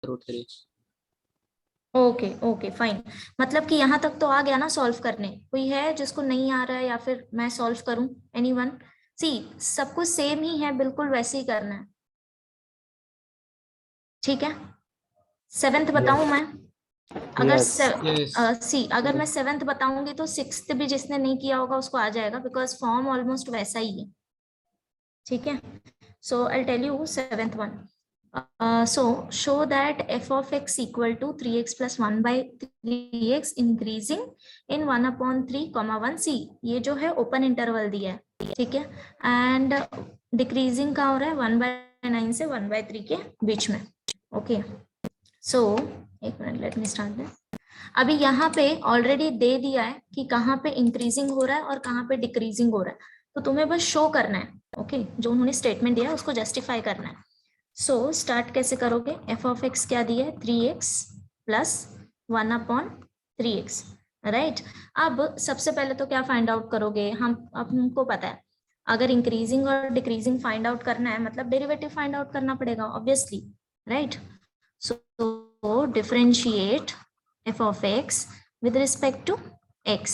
√3। Okay okay fine, मतलब कि यहाँ तक तो आ गया ना सॉल्व करने। कोई है जिसको नहीं आ रहा है या फिर मैं सॉल्व करूं? एनीवन? सी सब कुछ सेम ही है, बिल्कुल वैसे ही करना है, ठीक है। सेवेंथ बताऊं मैं? अगर अगर मैं सेवेंथ बताऊंगी तो सिक्स्थ भी जिसने नहीं किया होगा उसको आ जाएगा, बिकॉज फॉर्म ऑलमोस्ट वैसा ही है, ठीक है। So I tell you seventh one. So show that f of x equal to 3x plus 1 by 3x increasing in 1/3, 1 c, ये जो है ओपन इंटरवल दिया है, ठीक है, एंड डिक्रीजिंग का हो रहा है 1/9 से 1/3 के बीच में। ओके सो एक minute, let me start that. अभी यहाँ पे ऑलरेडी दे दिया है कि कहाँ पे इंक्रीजिंग हो रहा है और कहाँ पे डिक्रीजिंग हो रहा है, तो तुम्हें बस शो करना है, ओके जो उन्होंने स्टेटमेंट दिया है उसको जस्टिफाई करना है। सो स्टार्ट कैसे करोगे? एफ ऑफ एक्स क्या दिया है? 3x plus 1/3x, right. अब सबसे पहले तो क्या फाइंड आउट करोगे? हमको पता है अगर इंक्रीजिंग और डिक्रीजिंग फाइंड आउट करना है मतलब डेरिवेटिव फाइंड आउट करना पड़ेगा obviously, right. So differentiate f of x with respect to x.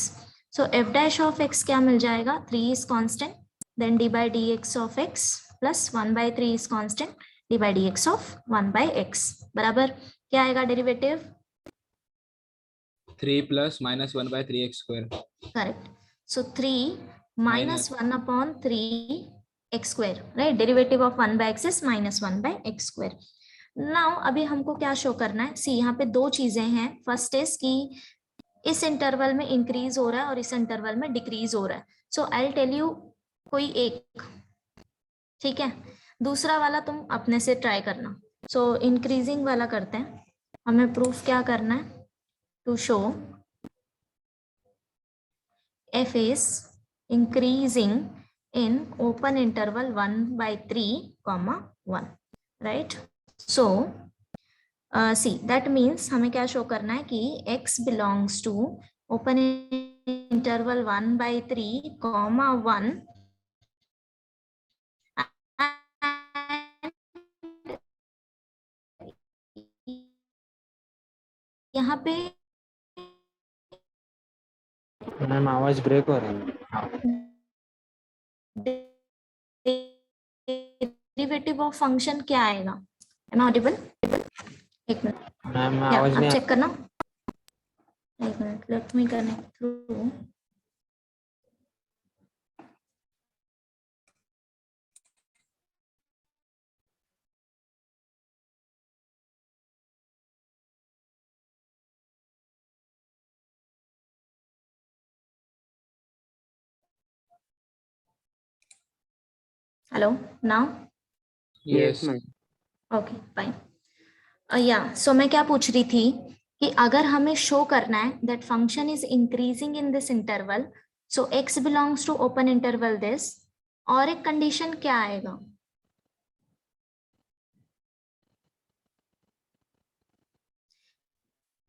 So f dash of x क्या मिल जाएगा? 3 is constant, then d by d x of x plus 1/3 is constant, d by d x of 1/x बराबर क्या आएगा derivative? 3 plus minus 1/3x²। Correct. So 3 minus 1/3x², right. Derivative of 1/x is minus 1/x²। Now अभी हमको क्या show करना है? सी यहाँ पे दो चीजें हैं। फर्स्ट इज कि इस इंटरवल में इंक्रीज हो रहा है और इस इंटरवल में डिक्रीज हो रहा है। सो आई टेल यू कोई एक, ठीक है। दूसरा वाला तुम अपने से ट्राई करना। सो इंक्रीजिंग वाला करते हैं। हमें प्रूफ क्या करना है? To show f is increasing in open interval 1/3, 1, right? So see that means हमें क्या शो करना है कि x belongs to open interval 1/3, 1 यहाँ पे मैम आवाज ब्रेक हो रहा है। डेरिवेटिव ऑफ फंक्शन क्या आएगा? Am audible? एक मिनट मैम या आवाज अब नहीं चेक करना, एक minute, let me connect through. Hello now? Yes okay fine. या सो मैं क्या पूछ रही थी कि अगर हमें शो करना है that function is increasing in this interval, so x belongs to open interval this, और एक कंडीशन क्या आएगा?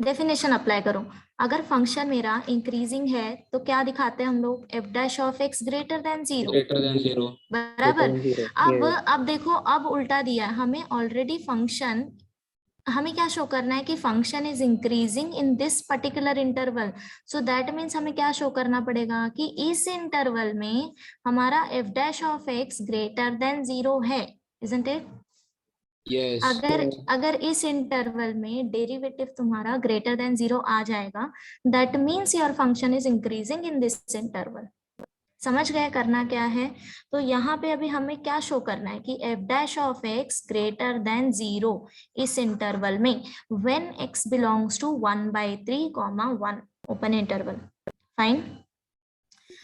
डेफिनेशन अप्लाई करो। अगर फंक्शन मेरा इंक्रीजिंग है तो क्या दिखाते हैं हम लोग? F dash of x greater than 0, बराबर। अब देखो, अब उल्टा दिया है हमें ऑलरेडी फंक्शन। हमें क्या शो करना है कि function is increasing in this particular interval, so that means हमें क्या शो करना पड़ेगा कि इस इंटरवल में हमारा F dash of x greater than 0 है, इजंट इट? यस अगर इस इंटरवल में डेरिवेटिव तुम्हारा ग्रेटर देन 0 आ जाएगा, that means your function is increasing in this interval. समझ गए करना क्या है? तो यहाँ पे अभी हमें क्या शो करना है कि f dash of x greater than 0 इस इंटरवल में when x belongs to 1/3, 1 open interval. Fine.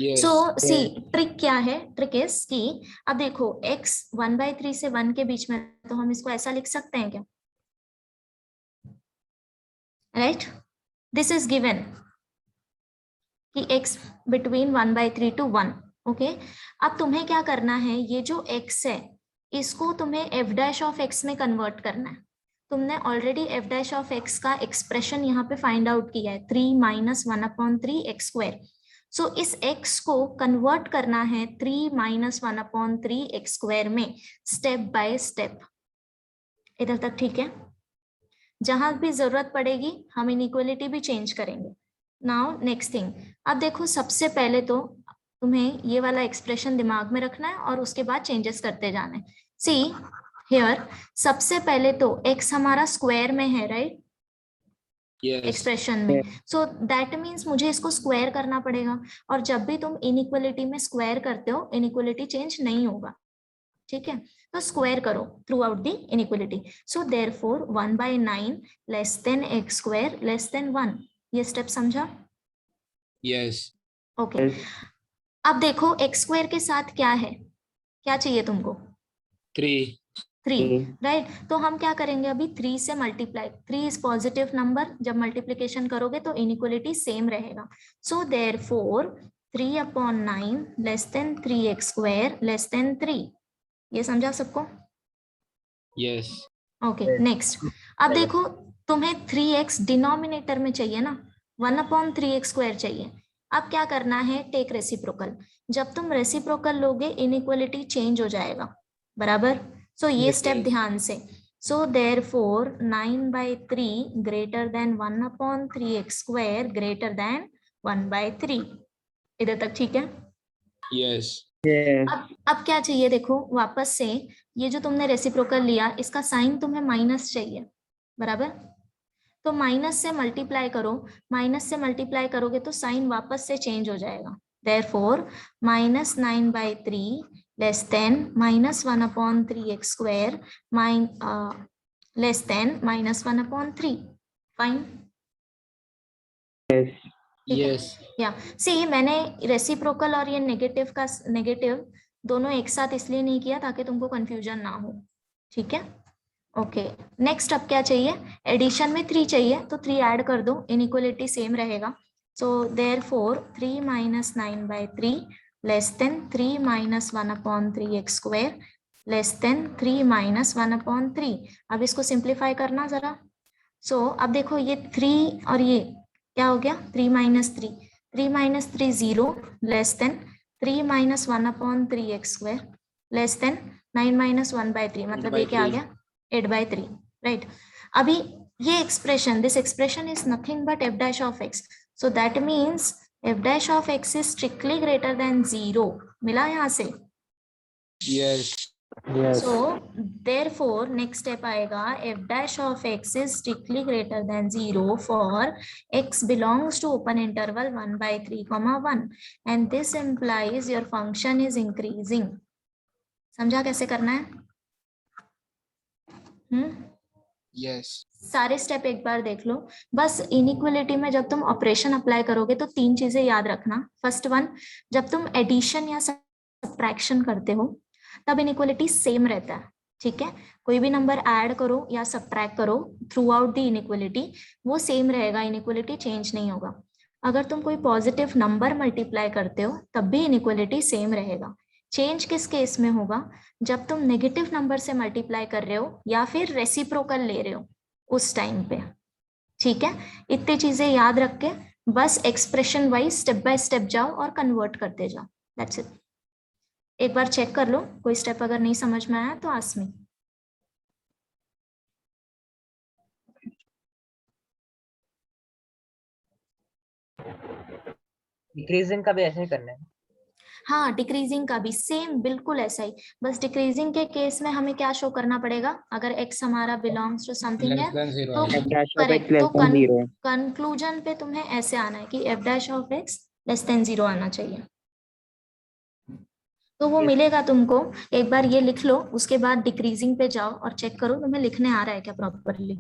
So see trick क्या है? ट्रिक इज कि अब देखो x 1/3 से 1 के बीच में, तो हम इसको ऐसा लिख सकते हैं क्या? राइट, दिस इज गिवन कि x बिटवीन 1/3 to 1, ओके। अब तुम्हें क्या करना है, ये जो x है इसको तुम्हें f डैश ऑफ x में कन्वर्ट करना है। तुमने already f dash of x का एक्सप्रेशन यहाँ पे फाइंड आउट किया है, 3 माइनस 1/3x²। सो इस x को कन्वर्ट करना है 3 माइनस 1/3x² में, स्टेप बाय स्टेप। इधर तक ठीक है? जहां भी जरूरत पड़ेगी हम इनइक्वलिटी भी चेंज करेंगे। नाउ नेक्स्ट थिंग, अब देखो सबसे पहले तो तुम्हें ये वाला एक्सप्रेशन दिमाग में रखना है और उसके बाद चेंजेस करते जाना है। सी हियर, सबसे पहले तो x हमारा स्क्वायर में है, राइट, yes, एक्सप्रेशन में, सो दैट मीन्स मुझे इसको स्क्वायर करना पड़ेगा। और जब भी तुम इनइक्वलिटी में स्क्वायर करते हो इनइक्वलिटी चेंज नहीं होगा, ठीक है, तो स्क्वायर करो through out the inequality. So therefore 1/9 less than x square less than 1, ये स्टेप समझा? yes, ओके, अब देखो x स्क्वायर के साथ क्या है, क्या चाहिए तुमको? 3, 3, राइट, तो हम क्या करेंगे अभी 3 से मल्टीप्लाई, 3 इज पॉजिटिव नंबर, जब मल्टीप्लीकेशन करोगे तो इनइक्वलिटी सेम रहेगा। So therefore 3/9 less than 3x square less then 3, ये समझा सबको? yes, ओके, नेक्स्ट, अब देखो तुम्हें 3x डिनोमिनेटर में चाहिए ना, 1/3x स्क्वायर चाहिए। अब क्या करना है, टेक रेसिप्रोकल, जब तुम रेसिप्रोकल लोगे इनइक्वलिटी चेंज हो जाएगा, बराबर, सो ये स्टेप ध्यान से। So therefore 9/3 greater than 1/3x square greater then 1/3, इधर तक ठीक है? yes, अब क्या चाहिए देखो, वापस से ये जो तुमने रेसिप्रोकल लिया इसका साइन तुम्हें माइनस चाहिए, बराबर, तो माइनस से मल्टीप्लाई करो, माइनस से मल्टीप्लाई करोगे तो साइन वापस से चेंज हो जाएगा। Therefore -9/3 less than -1/3x square less then -1/3, fine? yes, या सी, मैंने रेसिप्रोकल और ये नेगेटिव का नेगेटिव दोनों एक साथ इसलिए नहीं किया ताकि तुमको कंफ्यूजन ना हो, ठीक है? ओके, नेक्स्ट अब क्या चाहिए, एडिशन में 3 चाहिए तो 3 ऐड कर दो, इनइक्वलिटी सेम रहेगा। So therefore 3 - 9/3 less than 3 - 1/3x square less then 3 - 1/3। अब इसको सिंप्लीफाई करना जरा। सो अब देखो ये 3 और ये क्या हो गया, 3 - 3, 3 - 3 0 less than 3 - 1/3x square less then 9 - 1/3, मतलब ये क्या आ गया 8/3, राइट। अभी ये expression, this expression is nothing but f dash of x, so that means f dash of x is strictly greater than 0, मिला यहाँ से? yes, So therefore next step आएगा f dash of x is strictly greater than 0 for x belongs to open interval 1/3, 1, and this implies your function is increasing। समझा कैसे करना है? yes, सारे step एक बार देख लो। बस इनइक्वलिटी में जब तुम ऑपरेशन अप्लाई करोगे तो 3 चीजें याद रखना। फर्स्ट वन, जब तुम एडिशन या सब्ट्रैक्शन करते हो तब इनइक्वलिटी सेम रहता है, ठीक है? कोई भी नंबर ऐड करो या सब्ट्रैक्ट करो थ्रू आउट द इनइक्वलिटी, वो सेम रहेगा, इनइक्वलिटी चेंज नहीं होगा। अगर तुम कोई पॉजिटिव नंबर मल्टीप्लाई करते हो तब भी इनइक्वलिटी सेम रहेगा। चेंज किस केस में होगा, जब तुम नेगेटिव नंबर से मल्टीप्लाई कर रहे हो या फिर रेसिप्रोकल ले रहे हो उस टाइम पे, ठीक है? इतनी चीजें याद रख के बस expression wise step by step जाओ और कन्वर्ट करते जाओ, दैट्स इट। एक बार चेक कर लो, कोई स्टेप अगर नहीं समझ में आया तो आस्क मी। डिक्रीजिंग का भी ऐसे ही करना है? हाँ, डिक्रीजिंग का भी सेम बिल्कुल ऐसा ही, बस डिक्रीजिंग के केस में हमें क्या शो करना पड़ेगा, अगर x हमारा बिलोंग्स टू समथिंग है less than 0 तो आएगा। करेक्ट, तो कंक्लूजन पे तुम्हें ऐसे आना है कि f dash of x less than 0 आना चाहिए, तो वो मिलेगा तुमको। एक बार ये लिख लो, उसके बाद डिक्रीजिंग पे जाओ और चेक करो तुम्हें लिखने आ रहा है क्या प्रॉपरली।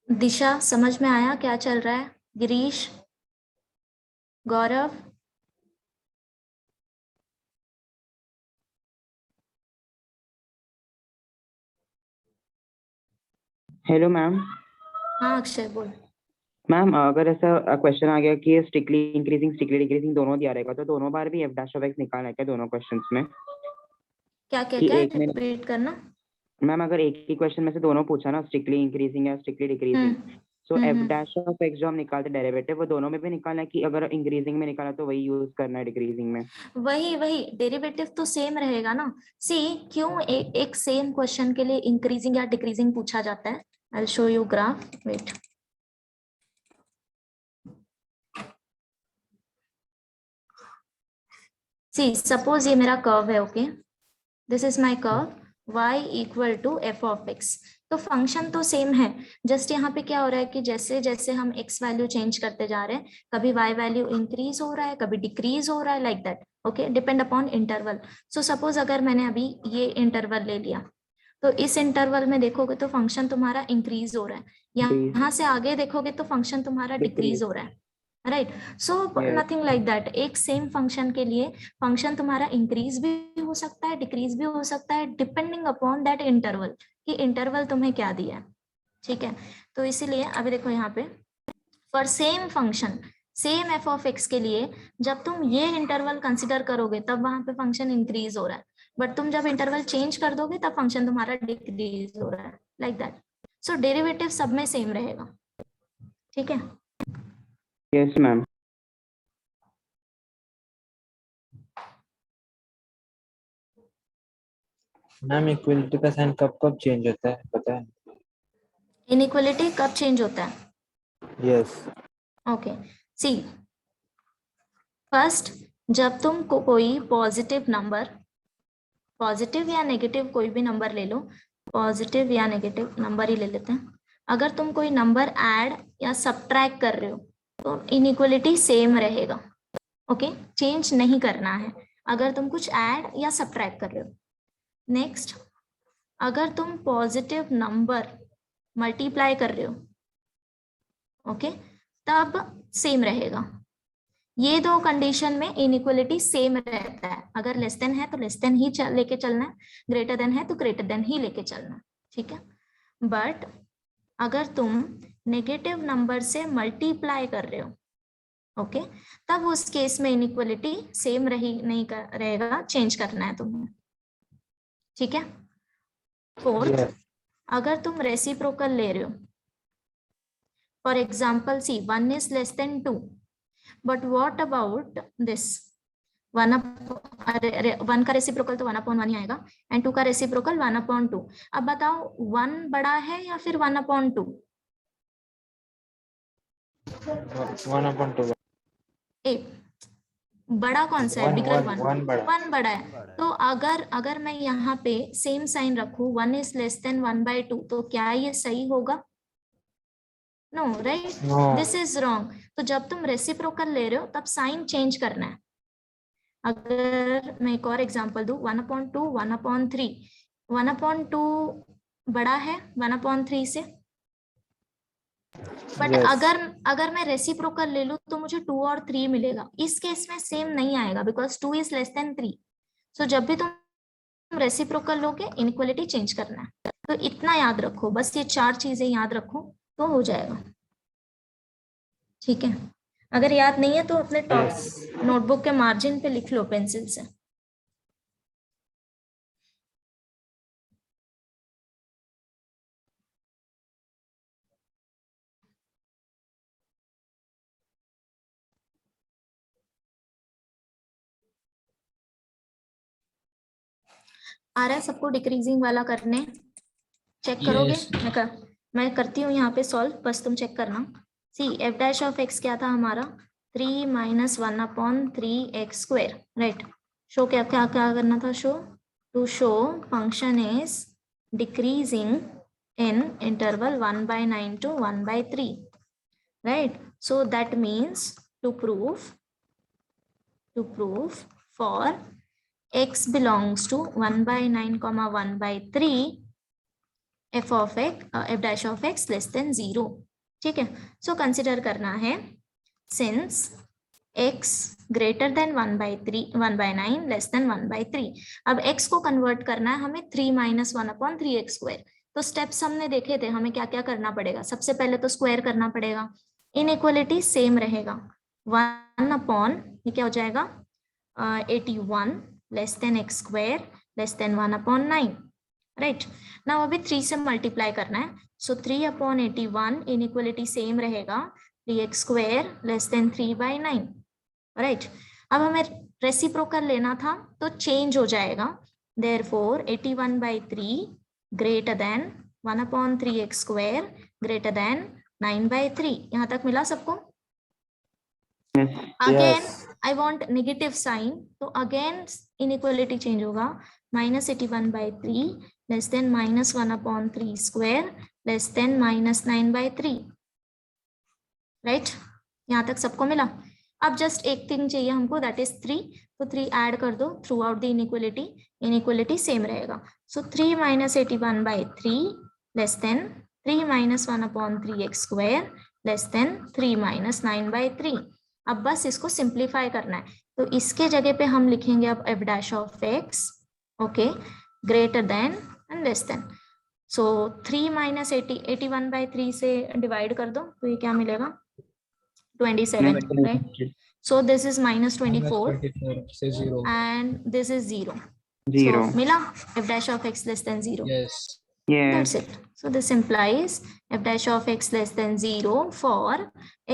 दिशा, समझ में आया क्या चल रहा है? गिरीश, गौरव, हेलो मैम। हाँ अक्षय बोल। मैम अगर ऐसा क्वेश्चन आ गया कि स्ट्रिक्टली इंक्रीजिंग स्ट्रिक्टली डिक्रीजिंग दोनों दिया रहेगा तो दोनों बार भी एफ डैश ऑफ एक्स निकालना है क्या दोनों क्वेश्चंस में? क्या क्या कि क्या एक में रिपीट करना। मैम अगर एक ही क्वेश्चन में से दोनों पूछा ना स्ट्रिक्टली इंक्रीजिंग या strictly decreasing, so F hmm. Dash of x जो हम निकालते डेरिवेटिव वो दोनों में भी निकालना है कि अगर इंक्रीजिंग में निकाला तो वही यूज करना है डिक्रीजिंग में? वही डेरिवेटिव तो सेम रहेगा ना। सी क्यों एक सेम क्वेश्चन के लिए इंक्रीजिंग या डिक्रीजिंग पूछा जाता है। I will show you graph, wait. See suppose ये मेरा कर्व है, okay, this is my curve y equal to f of x. तो फंक्शन तो सेम है, जस्ट यहाँ पे क्या हो रहा है कि जैसे जैसे हम x वैल्यू चेंज करते जा रहे हैं, कभी y वैल्यू इंक्रीज हो रहा है, कभी डिक्रीज हो रहा है, like that, okay, depend upon interval. So suppose अगर मैंने अभी ये इंटरवल ले लिया, तो इस इंटरवल में देखोगे तो फंक्शन तुम्हारा इंक्रीज हो रहा है, यहाँ से आगे देखोगे तो फंक्शन तुम्हारा डिक्रीज हो रहा है, right. So nothing like that, एक सेम फंक्शन के लिए फंक्शन तुम्हारा इंक्रीज भी हो सकता है, डिक्रीज भी हो सकता है, डिपेंडिंग अपॉन दैट इंटरवल, कि इंटरवल तुम्हें क्या दिया है, ठीक है। तो इसीलिए अभी देखो यहाँ पे for same function same F of x के लिए जब तुम ये इंटरवल कंसिडर करोगे तब वहां पे फंक्शन इंक्रीज हो रहा है, बट तुम जब इंटरवल चेंज कर दोगे तब फंक्शन तुम्हारा डिक्रीज हो रहा है, लाइक दैट। सो डेरिवेटिव सब में सेम रहेगा, ठीक है। Yes ma'am. मैम इक्वलिटी का साइन कब कब चेंज होता है पता है? इनइक्वलिटी कब चेंज होता है? यस। ओके, सी फर्स्ट, जब तुम कोई पॉजिटिव नंबर, पॉजिटिव या नेगेटिव कोई भी नंबर ले लो, पॉजिटिव या नेगेटिव नंबर ही ले लेते हैं, अगर तुम कोई नंबर ऐड या सब्ट्रैक्ट कर रहे हो तो इनइक्वलिटी सेम रहेगा, ओके, चेंज नहीं करना है अगर तुम कुछ ऐड या सब्ट्रैक्ट कर रहे हो। नेक्स्ट, अगर तुम पॉजिटिव नंबर मल्टीप्लाई कर रहे हो, ओके, तब सेम रहेगा। ये दो कंडीशन में इनइक्वलिटी सेम रहता है, अगर लेस देन है तो लेस देन ही लेके चलना है, ग्रेटर देन है तो ग्रेटर देन ही लेके चलना है, ठीक है। बट अगर तुम नेगेटिव नंबर से मल्टीप्लाई कर रहे हो, ओके, तब उस केस में इनइक्वलिटी सेम नहीं रहेगा, चेंज करना है तुम्हें, ठीक है। फोर्थ, अगर तुम रेसिप्रोकल ले रहे हो, for example c 1 is less than 2, but what about this 1 का रेसिप्रोकल तो 1/1 ही आएगा, एंड 2 का रेसिप्रोकल 1/2। अब बताओ 1 बड़ा है या फिर 1/2? 1/2। ए बड़ा कौन सा है? बिगर वन, बड़ा। 1 बड़ा है। तो अगर मैं यहाँ पे सेम साइन रखूं 1 is less than 1/2, तो क्या ये सही होगा? No, right, this is wrong. तो जब तुम रेसिप्रोकल ले रहे हो तब साइन चेंज करना है। अगर मैं एक और एग्जांपल दूं, 1/2, 1/3, 1/2 बड़ा है 1/3 से, बट अगर मैं रेसिप्रोकल ले लूं तो मुझे 2 और 3 मिलेगा। इस केस में सेम नहीं आएगा बिकॉज 2 is less than 3। सो जब भी तुम रेसिप्रोकल लोगे इनइक्वलिटी चेंज करना है। तो इतना याद रखो, बस ये 4 चीजें याद रखो तो हो जाएगा, ठीक है। अगर याद नहीं है तो अपने टॉप नोटबुक के मार्जिन पे लिख लो पेंसिल से। आ रहा है सबको डिक्रीजिंग वाला करने? चेक करोगे? Yes. मैं करती हूँ यहाँ पे सॉल्व, बस तुम चेक करना। See f dash of x क्या था हमारा? 3 - 1/3x², राइट। शो क्या क्या क्या करना था? Show to show function is decreasing in interval 1/9 to 1/3, right? So that means to prove for x belongs to 1/9, 1/3, f dash of x less than 0, ठीक है। सो कंसिडर करना है since x greater than 1/9 less than 1/3। अब x को convert करना है हमें 3 - 1/3x²। तो स्टेप्स हमने देखे थे, हमें क्या क्या करना पड़ेगा। सबसे पहले तो स्क्वायर करना पड़ेगा, इनइक्वालिटी सेम रहेगा, 1 अपॉन ये क्या हो जाएगा 81 less than x square less than 1 upon 9, right. Now अभी 3 से मल्टीप्लाई करना है, सो 3 अपॉन 81 इनइक्वालिटी सेम रहेगा, 3x square less then 3/9, right. अब हमें रेसिप्रोकल लेना था तो चेंज हो जाएगा, therefore 81/3 greater than 1 upon 3x square greater than 9/3। यहाँ तक मिला सबको? Again I want negative sign, तो अगेन इनइक्वालिटी चेंज होगा, -81/3 less than -1 upon 3 square less than -9/3, right. यहाँ तक सबको मिला? अब जस्ट एक थिंग चाहिए हमको, दैट इज 3, तो 3 ऐड कर दो through out the inequality, inequality same रहेगा, सो 3 - 81/3 less then 3 - 1 upon 3x square less then 3 - 9/3। अब बस इसको सिंप्लीफाई करना है, तो इसके जगह पे हम लिखेंगे अब f dash of x, okay, greater than and less than, सो 3 - 81/3 से डिवाइड कर दो तो ये क्या मिलेगा 27, right? So this is -24 say 0. and this is 0. 0. So mila f dash of x less than 0. Yes. Yes. That's it. So this implies f dash of x less than 0 for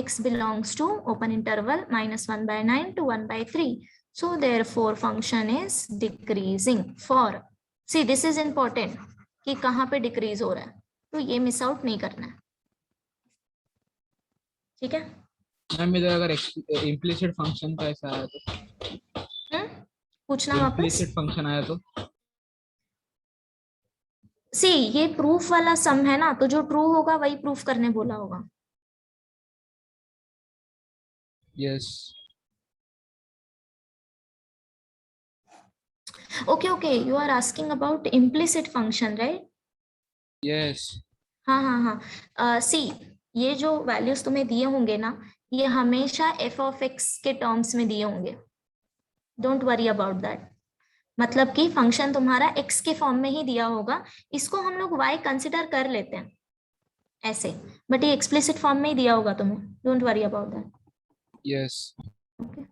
x belongs to open interval -1/9 to 1/3. So therefore function is decreasing for, see this is important कि कहाँ पे decrease हो रहा है, तो ये miss out नहीं करना है, ठीक है। मैम इधर अगर इम्प्लिसिट फंक्शन का ऐसा आया तो, पूछना वापस। इम्प्लिसिट फंक्शन आया तो सी ये प्रूफ वाला सम है ना, तो जो ट्रू होगा वही प्रूफ करने बोला होगा। Yes okay okay, you are asking about implicit function, right? Yes हाँ हाँ हाँ, सी ये जो वैल्यूज तुम्हें दिए होंगे ना, ये हमेशा एफ ऑफ एक्स के टर्म्स में दिए होंगे, डोंट वरी अबाउट दैट। मतलब कि फंक्शन तुम्हारा एक्स के फॉर्म में ही दिया होगा, इसको हम लोग वाई कंसिडर कर लेते हैं ऐसे, बट ये एक्सप्लिसिट फॉर्म में ही दिया होगा तुम्हें, don't worry about that. Yes okay,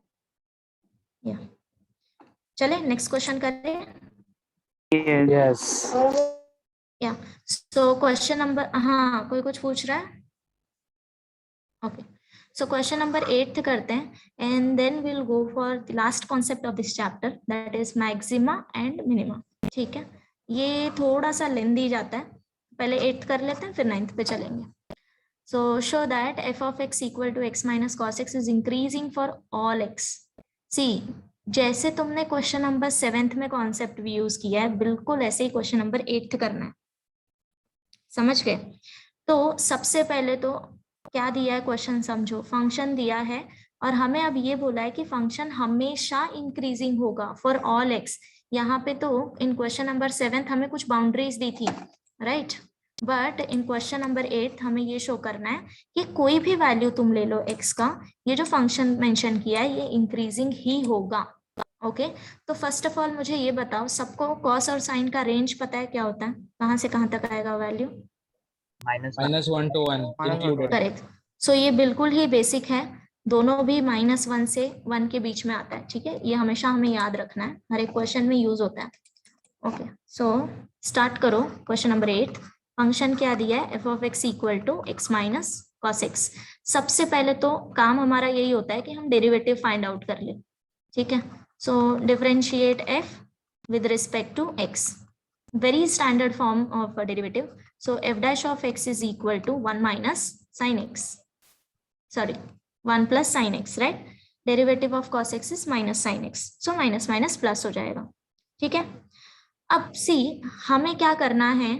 या चले नेक्स्ट क्वेश्चन करें। Yes. या सो क्वेश्चन नंबर, हाँ कोई कुछ पूछ रहा है? ओके, सो क्वेश्चन नंबर 8 करते हैं and then will go for the last concept of this chapter, that is maxima and minima, ठीक है। ये थोड़ा सा लेंदी जाता है, पहले 8 कर लेते हैं फिर 9th पे चलेंगे। So show that f of x equal to x minus cos x is increasing for all x. See जैसे तुमने क्वेश्चन नंबर 7th में कॉन्सेप्ट भी यूज किया है, बिल्कुल ऐसे ही क्वेश्चन नंबर 8 करना है, समझ गए? तो सबसे पहले तो क्या दिया है क्वेश्चन, समझो फंक्शन दिया है और हमें अब ये बोला है कि फंक्शन हमेशा इंक्रीजिंग होगा फॉर ऑल एक्स। यहाँ पे तो इन क्वेश्चन नंबर 7 हमें कुछ बाउंड्रीज दी थी, right, but in question number 8 हमें ये शो करना है कि कोई भी वैल्यू तुम ले लो एक्स का, ये जो फंक्शन मेंशन किया है ये इंक्रीजिंग ही होगा। ओके, तो फर्स्ट ऑफ ऑल मुझे ये बताओ, सबको कॉस और साइन का रेंज पता है क्या होता है, कहाँ से कहाँ तक आएगा वैल्यू? -1 to 1 included. करेक्ट, सो ये बिल्कुल ही बेसिक है, दोनों भी -1 से 1 के बीच में आता है, ठीक है, ये हमेशा हमें याद रखना है, हर एक क्वेश्चन में यूज होता है। ओके, सो स्टार्ट करो क्वेश्चन नंबर 8। फंक्शन क्या दिया है, f of x equal to x minus cos x. सबसे पहले तो काम हमारा यही होता है कि हम डेरिवेटिव फाइंड आउट कर ले, ठीक है। So differentiate f with respect to x, very standard form of a derivative. So f dash of x is equal to 1 minus sin x, sorry 1 plus sin x, right? Derivative of cos x is minus sin x, so minus minus plus हो जाएगा, ठीक है। अब सी हमें क्या करना है,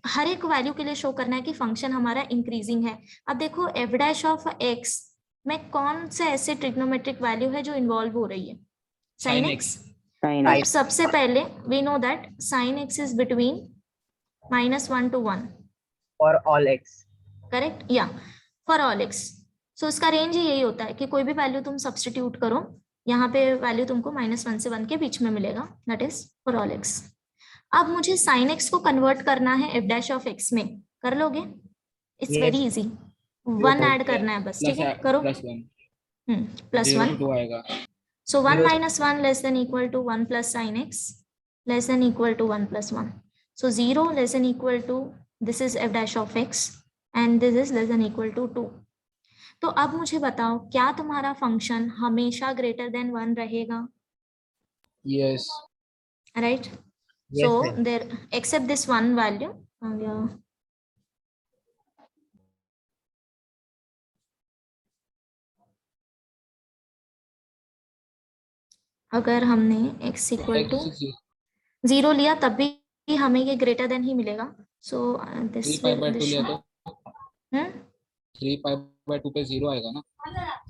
हर एक वैल्यू के लिए शो करना है कि फंक्शन हमारा इंक्रीजिंग है। अब देखो f dash of x में कौन से ऐसे ट्रिग्नोमेट्रिक वैल्यू है जो इन्वॉल्व हो रही है, sin x। अब सबसे पहले we know that sin x is between -1 to 1 for all x, correct, या फॉर ऑल x। सो इसका रेंज ही यही होता है कि कोई भी वैल्यू तुम सब्सटीट्यूट करो, यहाँ पे वैल्यू तुमको -1 से 1 के बीच में मिलेगा, that is for all x। अब मुझे sin x को कन्वर्ट करना है f डैश ऑफ x में, कर लोगे? It's Yes. Very easy, 1 add करना है बस, ठीक है, करो। +1 प्लस 0 1, to 2 आएगा। so 1 Zero. minus 1 less than equal to 1 plus sin x less than equal to 1 plus 1, so 0 less than equal to, this is f dash of x and this is less than equal to 2। तो अब मुझे बताओ क्या तुम्हारा function हमेशा greater than 1 रहेगा? Yes. Right, Yes, so ma'am. there except this one value, अगर हमने x इक्वल टू 0 लिया तब भी हमें ये ग्रेटर देन ही मिलेगा, सो दिस 3π/2 लिया तो 3π/2 पे 0 आएगा ना।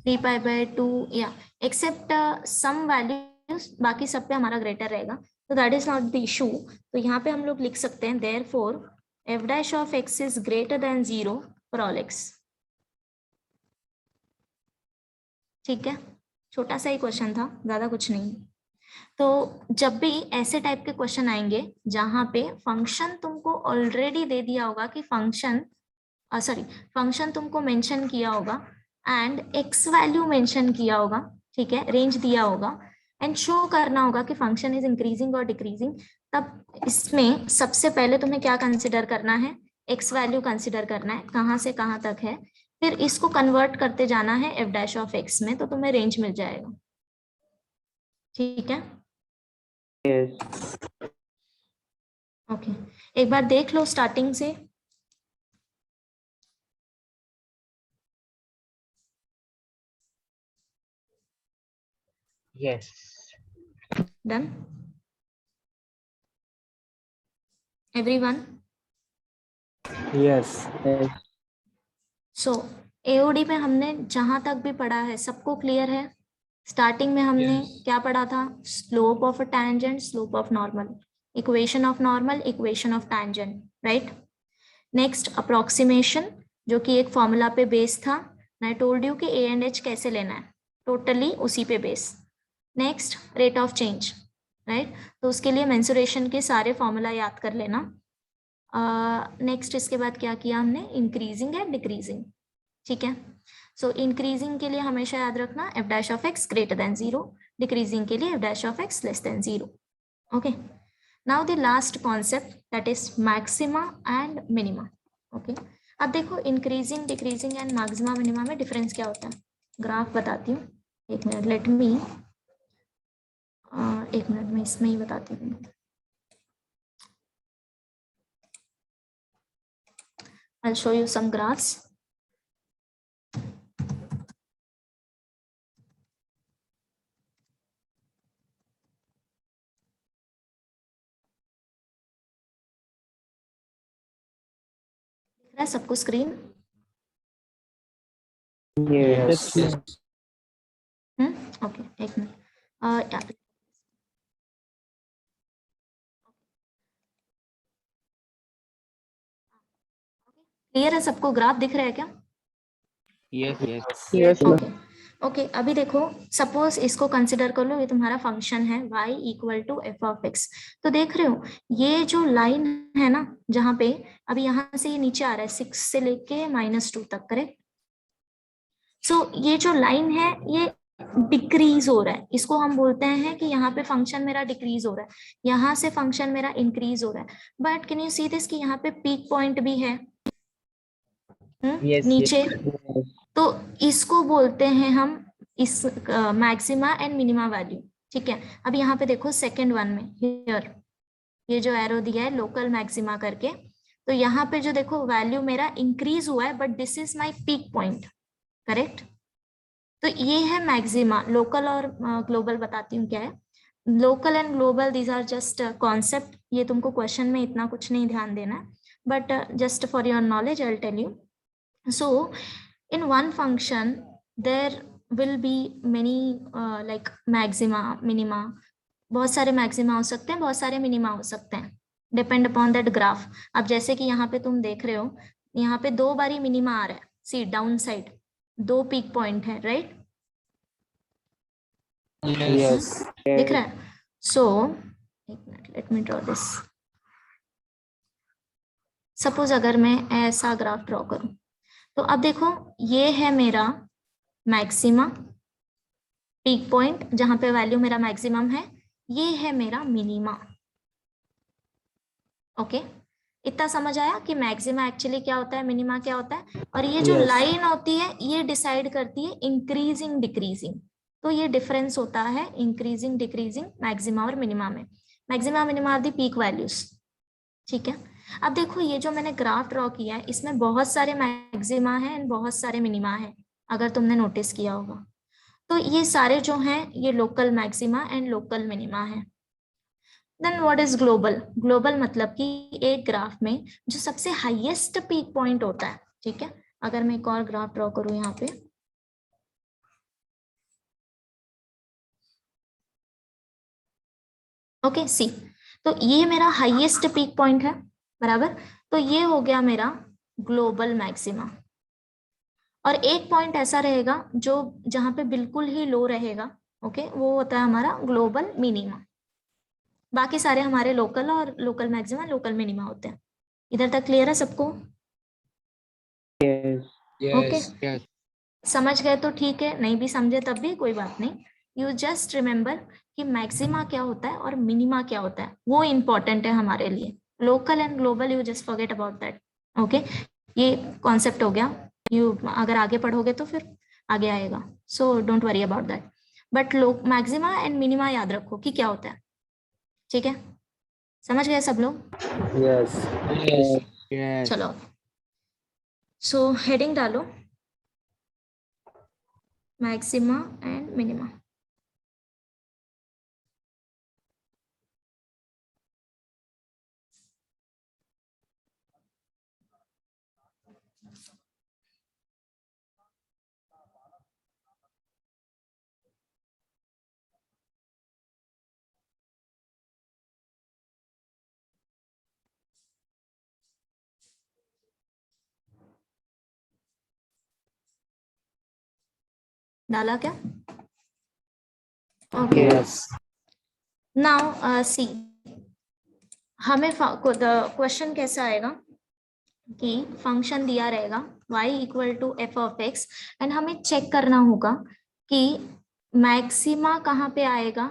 3π/2 या एक्सेप्ट सम वैल्यूज, बाकी सब पे हमारा ग्रेटर रहेगा, तो that is not the issue. तो यहाँ पे हम लोग लिख सकते हैं therefore f dash of x is greater than 0 for all x। ठीक है, छोटा सा ही क्वेश्चन था, ज्यादा कुछ नहीं। तो जब भी ऐसे टाइप के क्वेश्चन आएंगे जहां पे फंक्शन तुमको ऑलरेडी दे दिया होगा कि फंक्शन फंक्शन तुमको मेंशन किया होगा एंड x वैल्यू मेंशन किया होगा, ठीक है, रेंज दिया होगा एंड शो करना होगा कि फंक्शन इज इंक्रीजिंग और डिक्रीजिंग, तब इसमें सबसे पहले तुम्हें क्या कंसिडर करना है? x वैल्यू कंसिडर करना है, कहाँ से कहाँ तक है, फिर इसको कन्वर्ट करते जाना है f डैश ऑफ x में, तो तुम्हें रेंज मिल जाएगा। ठीक है, Yes. ओके, एक बार देख लो स्टार्टिंग से। Yes. Done everyone? Yes. सो एओडी में हमने जहां तक भी पढ़ा है सबको क्लियर है? स्टार्टिंग में हमने Yes. क्या पढ़ा था? Slope of a tangent, slope of normal, equation of normal, equation of tangent, right. Next approximation, जो कि एक फॉर्मूला पे बेस था, मैं टोल्ड यू कि ए एंड एच कैसे लेना है, टोटली उसी पे base. Next rate of change, right, तो उसके लिए मेंसुरेशन के सारे फॉर्मूला याद कर लेना। नेक्स्ट इसके बाद क्या किया हमने? इंक्रीजिंग एंड डिक्रीजिंग, ठीक है। सो इंक्रीजिंग के लिए हमेशा याद रखना f dash of x greater than 0, decreasing के लिए f dash of x less than 0। Okay, now the last concept that is maxima and minima. Okay, अब देखो increasing, decreasing and maxima minima में डिफरेंस क्या होता है, ग्राफ बताती हूँ, एक मिनट, लेट मी एक मिनट में इसमें ही बताती हूँ। I'll show you some graphs. दिख रहा है सबको स्क्रीन? Yes. ओके, एक मिनट, क्लियर है सबको? ग्राफ दिख रहा है क्या? Yes. Yes. Yes. Okay okay, अभी देखो सपोज इसको कंसिडर कर लो, ये तुम्हारा फंक्शन है y equal to f of x. तो देख रहे हो ये जो लाइन है ना, जहाँ पे अभी यहाँ से ये नीचे आ रहा है 6 से लेके -2 तक, करेक्ट। सो ये जो लाइन है ये डिक्रीज हो रहा है, इसको हम बोलते हैं कि यहाँ पे फंक्शन मेरा डिक्रीज हो रहा है, यहाँ से फंक्शन मेरा इंक्रीज हो रहा है। But can you see this कि यहाँ पे पीक पॉइंट भी है Yes. नीचे, Yes. तो इसको बोलते हैं हम इस मैक्सिमा एंड मिनिमा वैल्यू, ठीक है। अब यहाँ पे देखो सेकेंड वन में हियर ये जो एरो दिया है लोकल मैक्सिमा करके, तो यहाँ पे जो देखो वैल्यू मेरा इंक्रीज हुआ है, but this is my peak point, correct. तो ये है मैक्सिमा। लोकल और ग्लोबल बताती हूँ क्या है। Local and global these are just concept, ये तुमको क्वेश्चन में इतना कुछ नहीं ध्यान देना, but just for your knowledge I will tell you. So in one function there will be many like maxima, minima, बहुत सारे मैक्सिमा हो सकते हैं, बहुत सारे मिनिमा हो सकते हैं, डिपेंड अपॉन दैट ग्राफ। अब जैसे कि यहाँ पे तुम देख रहे हो, यहाँ पे 2 बारी मिनिमा आ रहा है, सी डाउन साइड 2 पीक पॉइंट है, राइट। Yes. दिख रहा है? सो एक minute, let me draw this. Suppose अगर मैं ऐसा ग्राफ ड्रॉ करूं, तो अब देखो ये है मेरा मैक्सिमा पीक पॉइंट जहां पे वैल्यू मेरा मैक्सिमम है, ये है मेरा मिनिमा। ओके, इतना समझ आया कि मैक्सिमा एक्चुअली क्या होता है, मिनिमा क्या होता है। और ये जो लाइन होती है ये डिसाइड करती है इंक्रीजिंग डिक्रीजिंग। तो ये डिफरेंस होता है इंक्रीजिंग डिक्रीजिंग मैक्सिमा और मिनिमा में। Maxima minima are the peak values, ठीक है। अब देखो ये जो मैंने ग्राफ ड्रॉ किया है इसमें बहुत सारे मैक्सिमा है एंड बहुत सारे मिनिमा है, अगर तुमने नोटिस किया होगा। तो ये सारे जो हैं ये local maxima and local minima है। Then what is global? Global मतलब कि एक ग्राफ में जो सबसे हाईएस्ट पीक पॉइंट होता है, ठीक है। अगर मैं एक और ग्राफ ड्रॉ करूं यहाँ पे, ओके सी, तो ये मेरा हाईएस्ट पीक पॉइंट है, बराबर। तो ये हो गया मेरा ग्लोबल मैक्सिमा। और एक पॉइंट ऐसा रहेगा जो जहां पे बिल्कुल ही लो रहेगा, ओके, वो होता है हमारा ग्लोबल मिनिमा। बाकी सारे हमारे लोकल और लोकल मैक्सिमा लोकल मिनिमा होते हैं। इधर तक क्लियर है सबको? Yes. Okay, yes. समझ गए तो ठीक है, नहीं भी समझे तब भी कोई बात नहीं। यू जस्ट रिमेम्बर कि मैक्सिमा क्या होता है और मिनिमा क्या होता है, वो इंपॉर्टेंट है हमारे लिए। Local and global you just forget about that. Okay, ये कॉन्सेप्ट हो गया। यू अगर आगे पढ़ोगे तो फिर आगे आएगा, so don't worry about that. But maxima and minima याद रखो कि क्या होता है, ठीक है। समझ गए सब लोग? Yes. Yes. चलो, सो हेडिंग डालो, मैक्सिमा एंड मिनिमा। डाला क्या? Okay, Yes. नाउ सी, हमें क्वेश्चन कैसा आएगा कि फंक्शन दिया रहेगा y equal to f of x, and हमें चेक करना होगा कि मैक्सिमा कहाँ पे आएगा,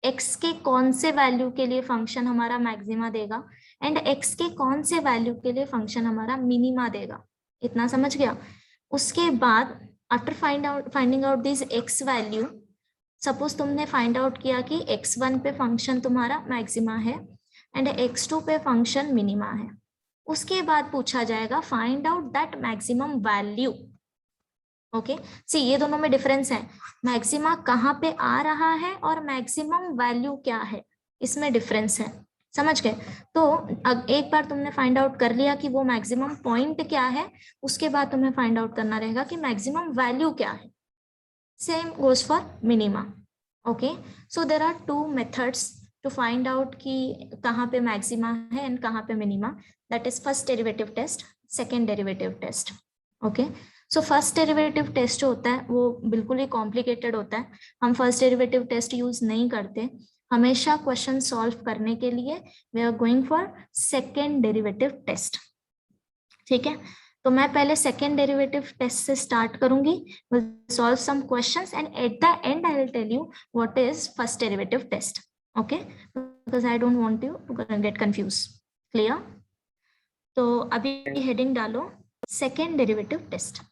x के कौन से वैल्यू के लिए फंक्शन हमारा मैक्सिमा देगा, एंड x के कौन से वैल्यू के लिए फंक्शन हमारा मिनिमा देगा। इतना समझ गया? उसके बाद after finding out this x value, suppose तुमने फाइंड आउट किया कि x1 पे फंक्शन तुम्हारा मैक्सिमा है एंड x2 पे फंक्शन मिनिमा है, उसके बाद पूछा जाएगा find out that maximum value. Okay, see ये दोनों में डिफरेंस है, मैक्सिमा कहाँ पे आ रहा है और मैक्सिमम वैल्यू क्या है, इसमें डिफरेंस है। समझ गए? तो अब एक बार तुमने फाइंड आउट कर लिया कि वो मैक्सिमम पॉइंट क्या है, उसके बाद तुम्हें फाइंड आउट करना रहेगा कि मैक्सिमम वैल्यू क्या है। Same goes for minima. Okay, so there are two methods to find out कि कहाँ पे मैक्सिमा है एंड कहाँ पे minima. That is first derivative test, second derivative test. Okay, so first derivative test जो होता है वो बिल्कुल ही कॉम्प्लिकेटेड होता है, हम फर्स्ट डेरिवेटिव टेस्ट यूज नहीं करते। हमेशा क्वेश्चन सॉल्व करने के लिए we are going for second derivative test, ठीक है। तो मैं पहले सेकेंड डेरिवेटिव टेस्ट से स्टार्ट करूंगी, will solve some questions and at the end I will tell you what is first derivative test. Okay, because I don't want you to get confuse. Clear? तो अभी heading डालो second derivative test.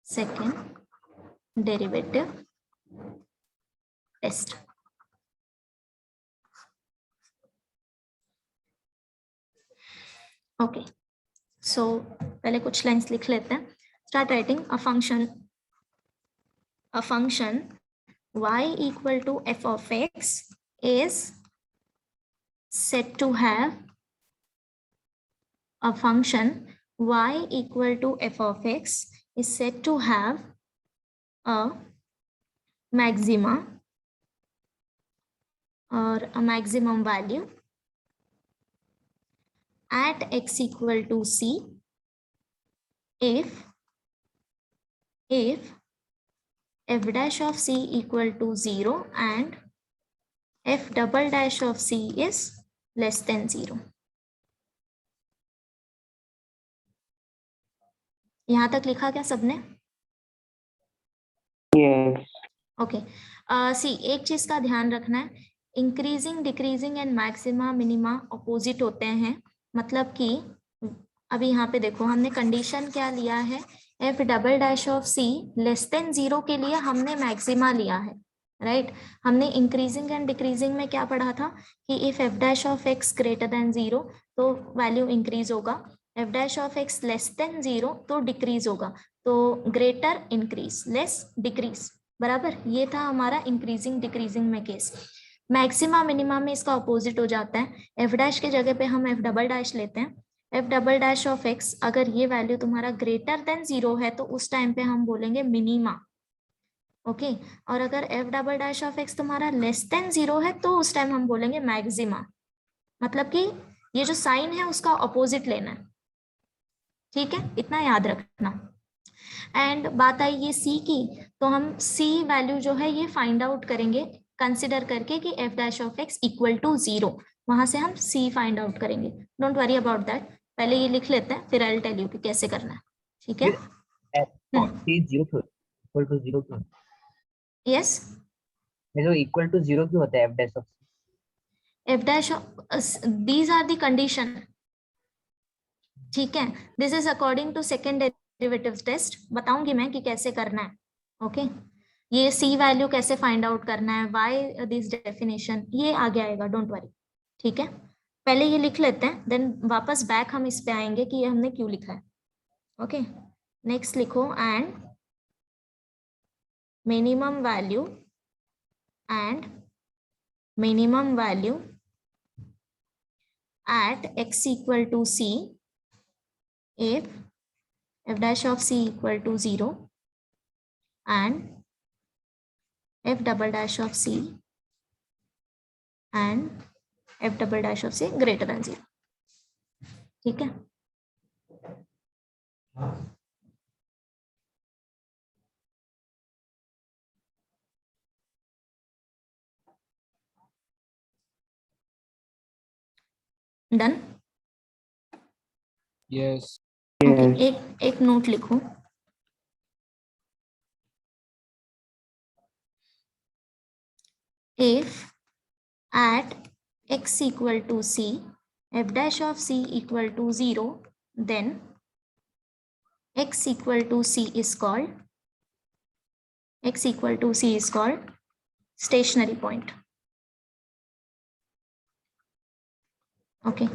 Second derivative test. Okay, so पहले कुछ lines लिख लेते हैं। Start writing a function y equal to f of x is said to have a function y equal to f of x is said to have a maxima or a maximum value at x equal to c if f dash of c equal to 0 and f double dash of c is less than 0. यहां तक लिखा क्या सबने? Yes. Okay सी एक चीज का ध्यान रखना है, increasing decreasing and maxima minima opposite होते हैं। मतलब कि अभी यहाँ पे देखो हमने कंडीशन क्या लिया है, f double dash of c less than 0 के लिए हमने मैक्सिमा लिया है, राइट हमने इंक्रीजिंग एंड डिक्रीजिंग में क्या पढ़ा था कि if F dash of x greater than 0 तो वैल्यू इंक्रीज होगा, F dash of x less than 0 तो डिक्रीज होगा, तो ग्रेटर इंक्रीज लेस डिक्रीज, बराबर। ये था हमारा इंक्रीजिंग डिक्रीजिंग में केस। मैक्सिमा मिनिमा में इसका अपोजिट हो जाता है, एफ डैश के जगह पे हम एफ डबल डैश लेते हैं, F double dash of x अगर ये वैल्यू तुम्हारा ग्रेटर देन 0 है तो उस टाइम पे हम बोलेंगे मिनिमा, ओके और अगर एफ डबल डैश ऑफ एक्स तुम्हारा लेस देन 0 है तो उस टाइम हम बोलेंगे मैक्सिमा। मतलब कि ये जो साइन है उसका अपोजिट लेना है, ठीक है, इतना याद रखना। एंड बात आई ये सी की, तो हम सी वैल्यू जो है ये फाइंड आउट करेंगे कंसिडर करके कि f dash of x equal to 0, वहां से हम सी फाइंड आउट करेंगे। डोंट वरी अबाउट दैट, पहले ये लिख लेते हैं फिर आई विल टेल यू कि कैसे करना है, ठीक है। c 0 क्यों इक्वल टू 0 क्यों? यस ये जो इक्वल टू 0 क्यों होता है f dash of f dash these are the condition, ठीक है, this is according to second derivative test, बताऊंगी मैं कि कैसे करना है, ओके ये सी वैल्यू कैसे फाइंड आउट करना है, व्हाई दिस डेफिनेशन, ये आगे आएगा, डोंट वरी, ठीक है। पहले ये लिख लेते हैं देन वापस बैक हम इस पे आएंगे कि ये हमने क्यों लिखा है, ओके नेक्स्ट लिखो and minimum value at x equal to c if f dash of c equal to 0 and f double dash of c and f double dash of c greater than 0, ठीक है। Done, Yes. Okay Yes. एक note लिखो, if at x equal to c f dash of c equal to 0 then x equal to c is called stationary point, okay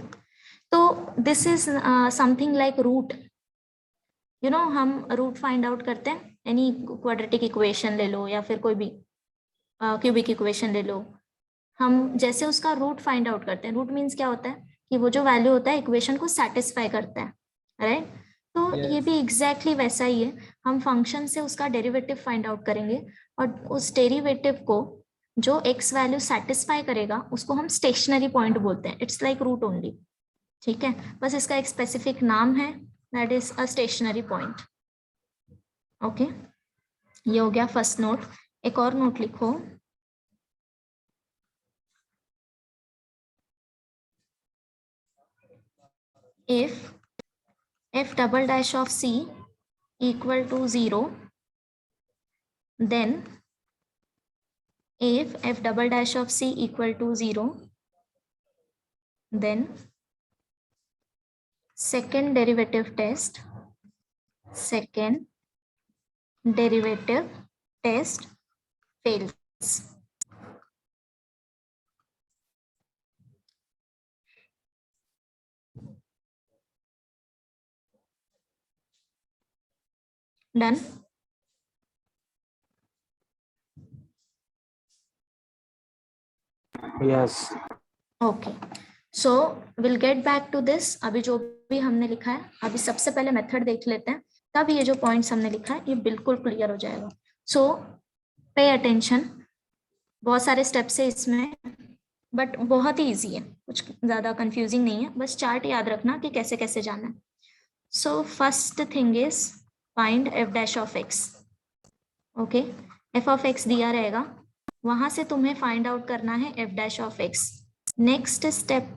तो this is something like root, you know हम root find out करते हैं, any quadratic equation ले लो या फिर कोई भी cubic equation ले लो, हम जैसे उसका रूट फाइंड आउट करते हैं, रूट मीन्स क्या होता है कि वो जो वैल्यू होता है इक्वेशन को सेटिस्फाई करता है, राइट तो ये भी एग्जैक्टली वैसा ही है, हम फंक्शन से उसका डेरिवेटिव फाइंड आउट करेंगे और उस डेरिवेटिव को जो एक्स वैल्यू सेटिस्फाई करेगा उसको हम स्टेशनरी पॉइंट बोलते हैं, इट्स लाइक रूट ओनली, ठीक है, बस इसका एक स्पेसिफिक नाम है that is a stationary point, okay ये हो गया फर्स्ट नोट। एक और नोट लिखो, if f double dash of c equal to 0 then if f double dash of c equal to 0 then second derivative test fails, done। Yes. Okay so will get back to this, अभी जो भी हमने लिखा है अभी सबसे पहले method देख लेते हैं, तब ये जो पॉइंट्स हमने लिखा है ये बिल्कुल क्लियर हो जाएगा। सो पे अटेंशन, बहुत सारे स्टेप्स है इसमें बट बहुत ही इजी है, कुछ ज्यादा कंफ्यूजिंग नहीं है, बस चार्ट याद रखना कि कैसे कैसे जाना है। So first thing is find F dash of x, okay F of x दिया रहेगा वहां से तुम्हें फाइंड आउट करना है f dash of x. Next step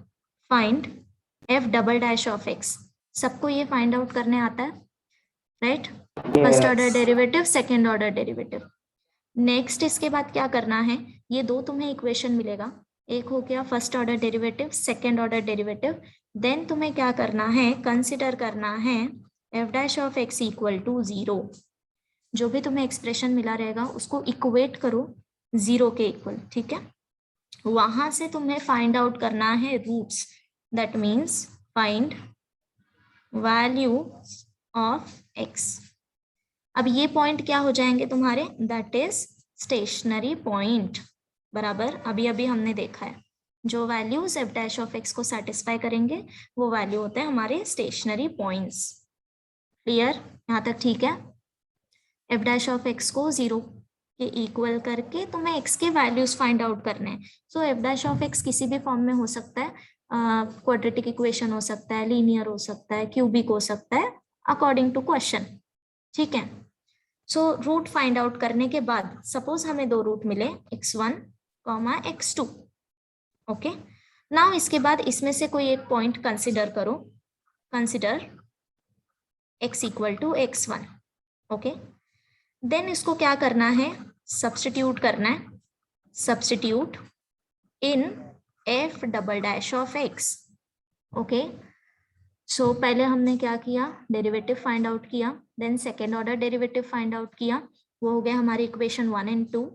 find F double dash of x. सबको ये फाइंड आउट करने आता है, right? First order derivative, second order derivative. Next इसके बाद क्या करना है, ये दो तुम्हें इक्वेशन मिलेगा, एक हो गया first order derivative, second order derivative. Then तुम्हें क्या करना है, कंसिडर करना है f dash of x equal to 0। जो भी तुम्हें एक्सप्रेशन मिला रहेगा उसको इक्वेट करो 0 के इक्वल, ठीक है? वहां से तुम्हें फाइंड आउट करना है roots, that means find value of x. अब ये पॉइंट क्या हो जाएंगे तुम्हारे, दैट इज स्टेशनरी पॉइंट, बराबर अभी अभी हमने देखा है। जो values F dash of x को सेटिस्फाई करेंगे वो वैल्यू होते हैं हमारे स्टेशनरी पॉइंट्स। क्लियर? यहाँ तक ठीक है? एफ डैश ऑफ एक्स को 0 के इक्वल करके तुम्हें एक्स के वैल्यूज फाइंड आउट करने हैं। सो एफ डैश ऑफ एक्स किसी भी फॉर्म में हो सकता है, क्वाड्रेटिक इक्वेशन हो सकता है, लीनियर हो सकता है, क्यूबिक हो सकता है, अकॉर्डिंग टू क्वेश्चन, ठीक है? सो रूट फाइंड आउट करने के बाद सपोज हमें दो रूट मिले x1, x2, ओके। नाउ इसके बाद इसमें से कोई एक पॉइंट कंसिडर करो, consider x equal to x1, okay. Then इसको क्या करना है, सब्स्टिट्यूट करना है, substitute in f double dash of x, okay. So पहले हमने क्या किया, डेरिवेटिव फाइंड आउट किया, then second order derivative find out किया, वो हो गया हमारी equation 1 and 2।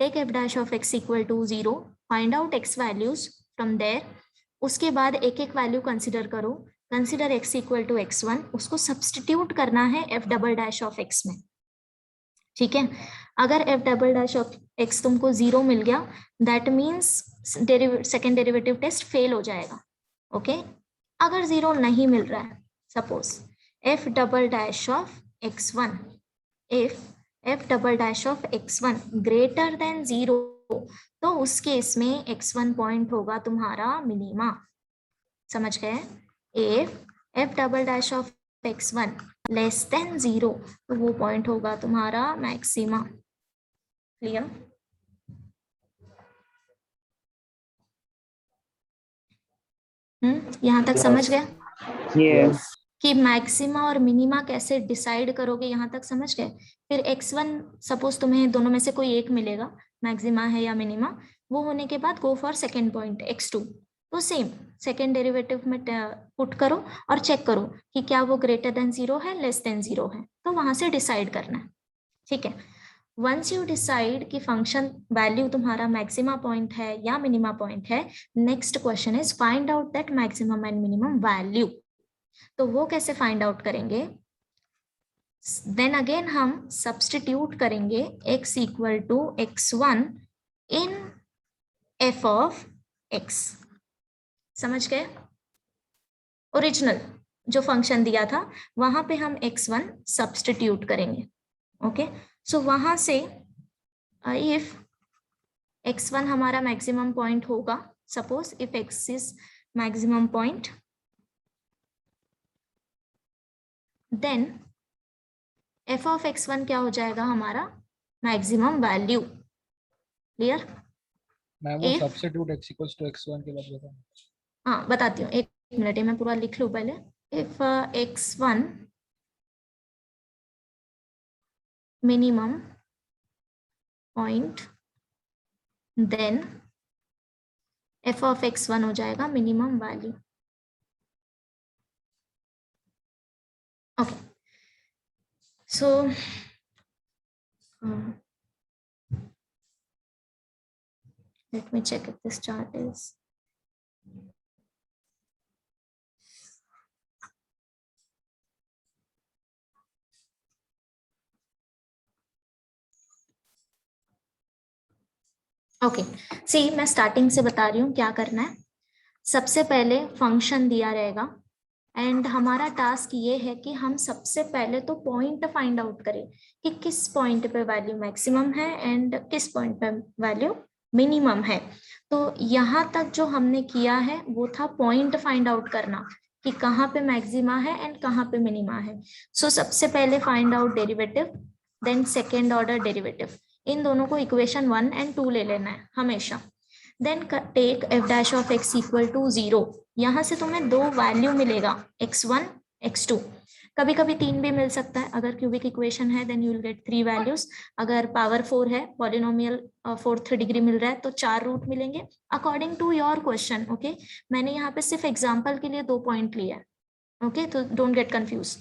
Take f dash of x equal to 0, find out x values from there. उसके बाद एक एक वैल्यू कंसिडर करो, consider x equal to x1, उसको सब्स्टिट्यूट करना है f double dash of x में, ठीक है। अगर एफ डबल डैश ऑफ एक्स तुमको 0 मिल गया, that means second derivative test fail हो जाएगा, ओके। अगर 0 नहीं मिल रहा है, suppose f double dash of x1, if f double dash of x1 greater than 0, तो उस केस में x1 पॉइंट होगा तुम्हारा मिनिमा, समझ गए? If f double dash of x1 less than 0, तो वो पॉइंट होगा तुम्हारा मैक्सिमा। क्लियर? यहाँ तक समझ गए? Yes. कि मैक्सिमा और मिनिमा कैसे डिसाइड करोगे, यहाँ तक समझ गए? फिर x1 सपोज तुम्हें दोनों में से कोई एक मिलेगा, मैक्सिमा है या मिनिमा, वो होने के बाद go for second point x2, तो सेम सेकेंड डेरिवेटिव में पुट करो और चेक करो कि क्या वो ग्रेटर देन 0 है, लेस देन 0 है, तो वहां से डिसाइड करना है, ठीक है। वंस यू डिसाइड कि फंक्शन वैल्यू तुम्हारा मैक्सिमा पॉइंट है या मिनिमा पॉइंट है, next question is find out that maximum and minimum value. तो वो कैसे फाइंड आउट करेंगे? देन अगेन हम सब्स्टिट्यूट करेंगे x equal to x1 in f of x, समझ गए? ओरिजिनल जो फंक्शन दिया था वहां पे हम x1 सब्स्टिट्यूट करेंगे, ओके। सो वहां से इफ x1 हमारा मैक्सिमम पॉइंट होगा, suppose if x is maximum point, then f of x1 क्या हो जाएगा हमारा मैक्सिमम वैल्यू। क्लियर? मैं वो substitute x equals to x1 के बाद बताऊं? हाँ बताती हूँ, एक मिनट मैं पूरा लिख लूं पहले। If x1 minimum point, then f of x1 हो जाएगा minimum value, okay. So let me check if this chart is okay. See मैं स्टार्टिंग से बता रही हूँ क्या करना है। सबसे पहले फंक्शन दिया रहेगा एंड हमारा टास्क ये है कि हम सबसे पहले तो पॉइंट फाइंड आउट करें कि किस पॉइंट पे वैल्यू मैक्सिमम है एंड किस पॉइंट पे वैल्यू मिनिमम है। तो यहाँ तक जो हमने किया है वो था पॉइंट फाइंड आउट करना कि कहाँ पे मैक्सिमा है एंड कहाँ पे मिनिमा है। सो सबसे पहले find out derivative, then second order derivative. इन दोनों को इक्वेशन 1 and 2 ले लेना है हमेशा। Then take f dash of x equal to 0। यहाँ से तुम्हें दो वैल्यू मिलेगा, x1 x2, कभी कभी 3 भी मिल सकता है। अगर क्यूबिक इक्वेशन है then you will get 3 values. अगर पावर 4 है, पॉलिनोमियल 4th डिग्री मिल रहा है तो 4 रूट मिलेंगे according to your question. Okay, मैंने यहाँ पे सिर्फ एग्जाम्पल के लिए 2 पॉइंट लिया है। ओके, तो डोंट गेट कंफ्यूज।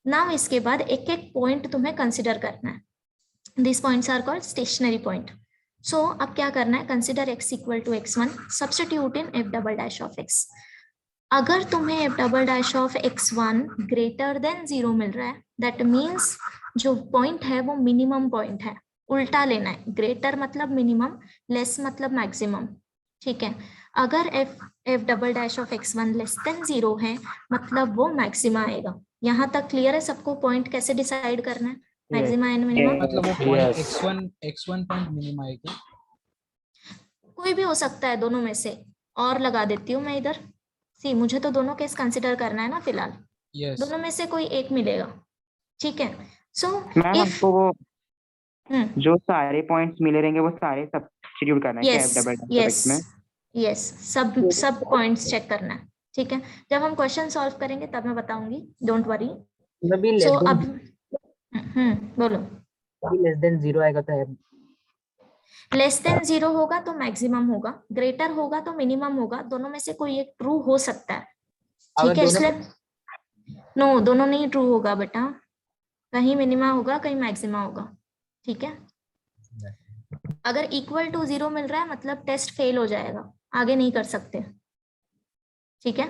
नाउ इसके बाद एक एक पॉइंट तुम्हें कंसिडर करना है। This points are called stationary point. So अब क्या करना है, consider x equal to x1, substitute in f double dash of x। अगर तुम्हें f double dash of x1 greater than 0 मिल रहा है, दैट मीन्स जो पॉइंट है वो मिनिमम पॉइंट है। उल्टा लेना है, ग्रेटर मतलब मिनिमम, लेस मतलब मैक्सिमम। ठीक है, अगर f double dash of x1 less than 0 है मतलब वो मैक्सिमा आएगा। यहाँ तक क्लियर है सबको? पॉइंट कैसे डिसाइड करना है, मैक्सिमा एंड मिनिमम? मतलब वो पॉइंट x1 पॉइंट मिनिमा है क्या? कोई भी हो सकता है दोनों में से। और लगा देती हूँ मैं इधर। सी, मुझे तो दोनों केस कंसिडर करना है ना फिलहाल। Yes. दोनों में से कोई एक मिलेगा। ठीक है, सो मैम इफ हमको वो जो सारे पॉइंट्स मिले रहेंगे वो सारे सब्स्टिट्यूट करना है क्या f double dash of x में? यस, सब पॉइंट्स चेक करना है। ठीक है, जब हम क्वेश्चन सॉल्व करेंगे तब मैं बताऊंगी, डोंट वरी। सो अब बोलो। लेस देन 0 आएगा तो है, लेस देन 0 होगा तो मैक्सिमम होगा, ग्रेटर होगा तो मिनिमम होगा, दोनों में से कोई एक ट्रू हो सकता है। ठीक है, इसलिए नो, दोनों नहीं ट्रू होगा बेटा, कहीं मिनिमा होगा कहीं मैक्सिमा होगा। ठीक है, अगर इक्वल टू 0 मिल रहा है मतलब टेस्ट फेल हो जाएगा, आगे नहीं कर सकते। ठीक है,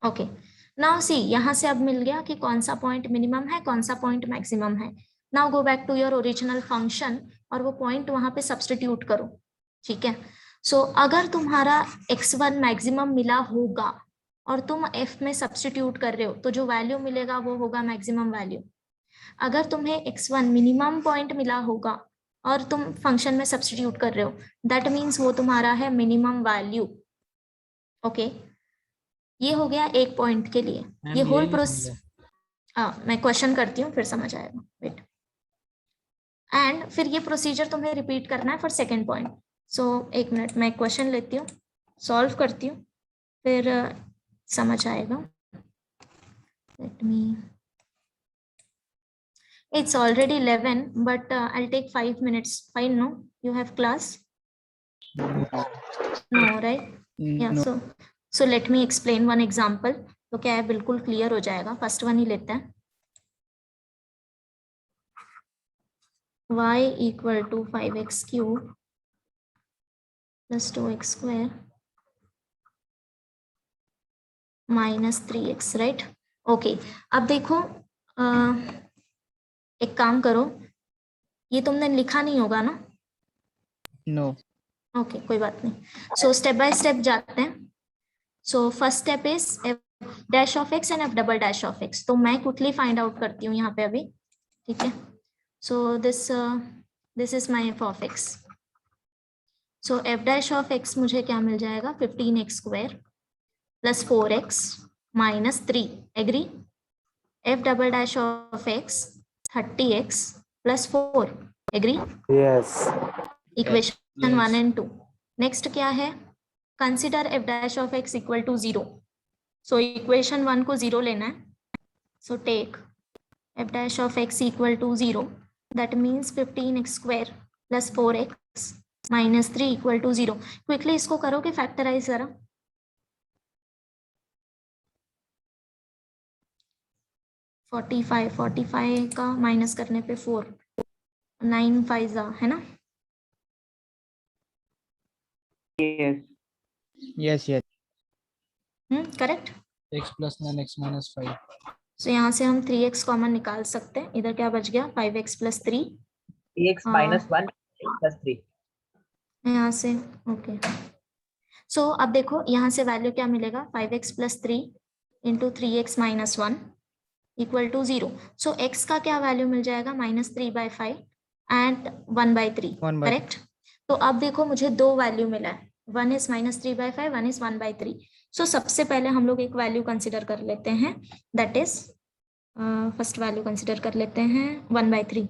ओके। नाउ सी, यहाँ से अब मिल गया कि कौन सा पॉइंट मिनिमम है कौन सा पॉइंट मैक्सिमम है। Now go back to your original function और वो पॉइंट वहां पे सब्स्टिट्यूट करो। ठीक है, सो अगर तुम्हारा x1 मैक्सिमम मिला होगा और तुम f में सब्स्टिट्यूट कर रहे हो तो जो वैल्यू मिलेगा वो होगा मैक्सिमम वैल्यू। अगर तुम्हें x1 मिनिमम पॉइंट मिला होगा और तुम फंक्शन में सब्स्टिट्यूट कर रहे हो, दैट मीन्स वो तुम्हारा है मिनिमम वैल्यू। ओके, ये हो गया एक पॉइंट के लिए। ये होल प्रोसेस, मैं क्वेश्चन करती हूँ फिर समझ आएगा, वेट। एंड फिर ये प्रोसीजर तुम्हें रिपीट करना है फॉर सेकेंड पॉइंट। सो एक मिनट, मैं क्वेश्चन लेती हूँ, सॉल्व करती हूँ, फिर समझ आएगा। Let me, it's already 11 but I'll take 5 minutes. Fine, no? You have class? No, right? Yeah, No. so let me explain one example. तो क्या है, बिल्कुल क्लियर हो जाएगा। फर्स्ट वन ही लेते हैं। y equal to 5x cube plus 2x square minus 3x, right? Okay, अब देखो, एक काम करो, ये तुमने लिखा नहीं होगा ना? No. ओके, कोई बात नहीं। सो स्टेप बाय स्टेप जाते हैं। So first step is f dash of x and f double dash of x। तो मैं क्विकली फाइंड आउट करती हूँ यहाँ पे अभी। ठीक है, so this is my f of x। So f dash of x मुझे क्या मिल जाएगा, 15x square plus 4x minus 3। Agree? f double dash of x 30x plus 4। Agree? Yes. Equation 1 and 2। Next क्या है, consider f dash of x equal to 0। So equation 1 को 0 लेना है। So take f dash of x equal to 0, that means 15x square plus 4x minus 3 equal to 0। Quickly इसको करोगे factorise जरा। Forty five का minus करने पे 4, 9 5 है ना? Yes. Correct. x plus 9x minus 5. सो यहाँ से हम 3x कॉमन निकाल सकते हैं। इधर क्या बच गया, 5x plus 3। 3x minus 1 plus 3. यहाँ से ओके। सो अब देखो यहाँ से वैल्यू क्या मिलेगा, 5x plus 3 into 3x minus 1 equal to 0। So x का क्या वैल्यू मिल जाएगा, -3/5 एंड 1/3। करेक्ट? तो अब देखो मुझे दो वैल्यू मिला है, वन इज -3/5, वन इज 1/3। सो सबसे पहले हम लोग एक वैल्यू कंसिडर कर लेते हैं, that is first value consider कर लेते हैं 1/3।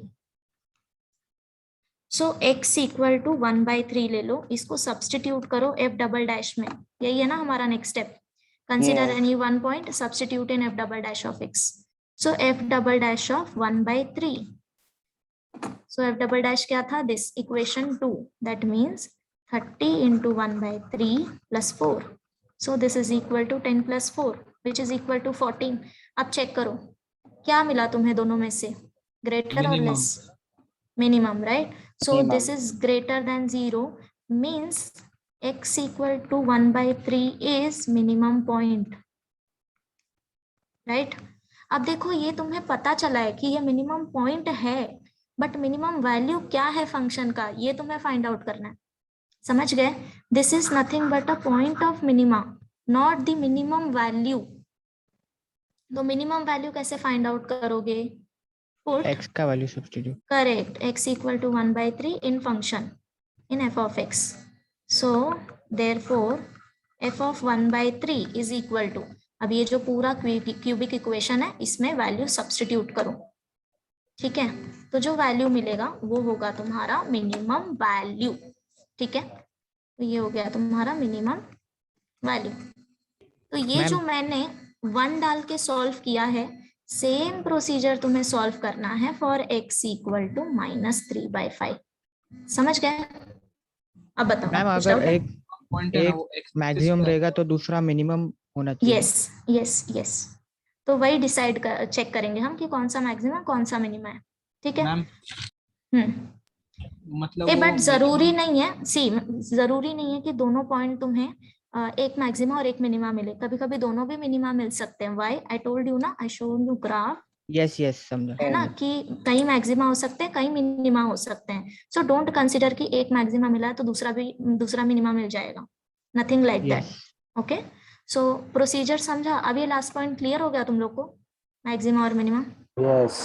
सो x इक्वल टू 1/3 ले लो, इसको सब्सटीट्यूट करो f डबल डैश में, यही है ना हमारा next step. Consider any one point, substitute in f double dash of x. So f double dash of 1/3. So f double dash क्या था, this equation 2, that means 30 into 1/3 plus 4. So this is equal to 10 plus 4, which is equal to 14. अब check करो क्या मिला तुम्हें दोनों में से, ग्रेटर और less, minimum, right? So this is greater than 0, means x equal to 1/3 is minimum point, right? अब देखो ये तुम्हें पता चला है कि ये मिनिमम पॉइंट है, बट मिनिमम वैल्यू क्या है फंक्शन का, ये तुम्हें फाइंड आउट करना है. समझ गए? This is nothing but a point of minima, not the minimum value. तो मिनिमम वैल्यू कैसे फाइंड आउट करोगे? पुट x का value substitute. Correct, x equal to 1/3 in function in f of x. So therefore f of 1/3 is equal to, अब ये जो पूरा cubic equation है इसमें वैल्यू सब्स्टिट्यूट करो, ठीक है? तो जो वैल्यू मिलेगा वो होगा तुम्हारा मिनिमम वैल्यू, ठीक है? तो ये हो गया तुम्हारा मिनिमम वैल्यू. तो ये जो मैंने 1 डाल के सॉल्व किया है, सेम प्रोसीजर तुम्हें सॉल्व करना है फॉर x इक्वल टू -3/5. समझ गए? अब बताओ मैम कुछ अगर doubt है? एक मैक्सिमम रहेगा तो दूसरा मिनिमम होना चाहिए. यस यस यस, तो वही डिसाइड चेक करेंगे हम कि कौन सा मैक्सिमम कौन सा मिनिमम है, ठीक है? मतलब बट जरूरी नहीं है, सी जरूरी नहीं है कि दोनों पॉइंट तुम्हें एक मैक्सिमा और एक मिनिमा मिले, कभी कभी दोनों भी मिनिमा मिल सकते हैं. व्हाई? आई टोल्ड यू ना, I showed you graph, yes yes समझा है ना, कि कई मैक्सिमा हो सकते हैं, कई मिनिमा हो सकते हैं. सो डोंट कंसीडर कि एक मैक्सिमा मिला है तो दूसरा मिनिमा मिल जाएगा, nothing like that. Okay, so procedure समझा? अब ये लास्ट पॉइंट क्लियर हो गया तुम लोग को, मैक्सिमा और मिनिमा? यस.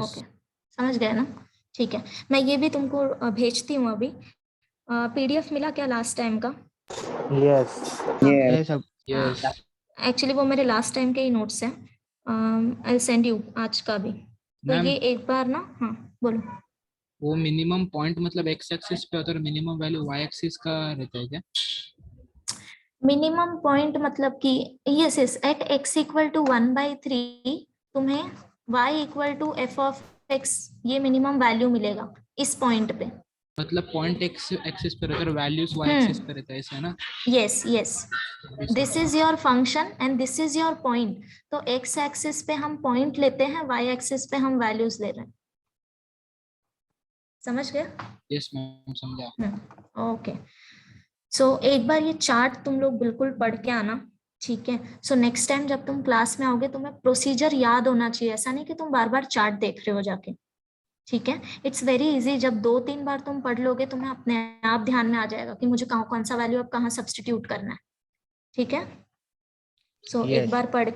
ओके, समझ गए ना? ठीक है, मैं ये भी तुमको भेजती हूँ अभी. पीडीएफ मिला क्या लास्ट टाइम का? ये सब. यस. एक्चुअली वो मेरे लास्ट टाइम के ही नोट्स हैं, आई सेंड यू आज का भी. तो मैम, ये एक बार ना, हाँ बोलो. वो मिनिमम पॉइंट मतलब x एक्सिस पे होता है और मिनिमम वैल्यू y एक्सिस का रहता है क्या? मिनिमम पॉइंट मतलब कि yes yes, at x equal to 1/3 तुम्हें y equal to f of x ये मिनिमम वैल्यू मिलेगा इस पॉइंट पे. मतलब पॉइंट x एक्सिस पे रहता है, वैल्यूज y एक्सिस पे रहता है, ऐसा है ना? Yes yes, this is your function and this is your point. तो x एक्सिस पे हम पॉइंट लेते हैं, y एक्सिस पे हम वैल्यूज ले रहे हैं. समझ गए? यस मैम, समझा. ओके, सो एक बार ये चार्ट तुम लोग बिल्कुल पढ़ के आना, ठीक है? सो नेक्स्ट टाइम जब तुम क्लास में आओगे तुम्हें प्रोसीजर याद होना चाहिए, ऐसा नहीं कि तुम बार बार चार्ट देख रहे हो जाके, ठीक है? इट्स वेरी इजी, जब 2-3 बार तुम पढ़ लोगे तुम्हें अपने आप ध्यान में आ जाएगा कि मुझे कौन सा वैल्यू अब कहाँ सब्स्टिट्यूट करना है, ठीक है? सो एक बार पढ़